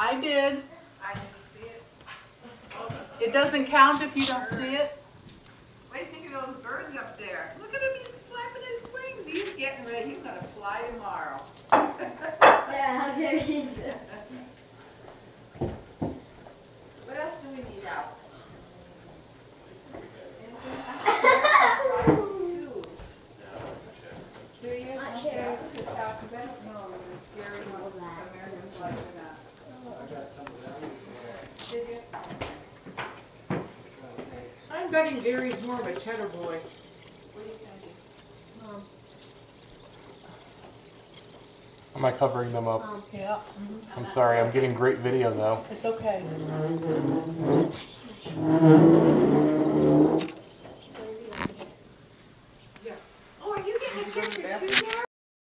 I did. I didn't see it. It doesn't count if you don't see it. What do you think of those birds up there? Look at him, he's flapping his wings. He's getting ready. He's gonna fly tomorrow. Yeah, there he's good. What else do we need out? Do you? Not Okay, sure. I'll put this out because I don't know if Gary wants American slice or not. Did you? I'm betting Gary's more of a cheddar boy. What are you thinking? Am I covering them up? Yeah, I'm sorry, I'm getting great video though. it's okay. Oh, are you getting a picture too, Gary?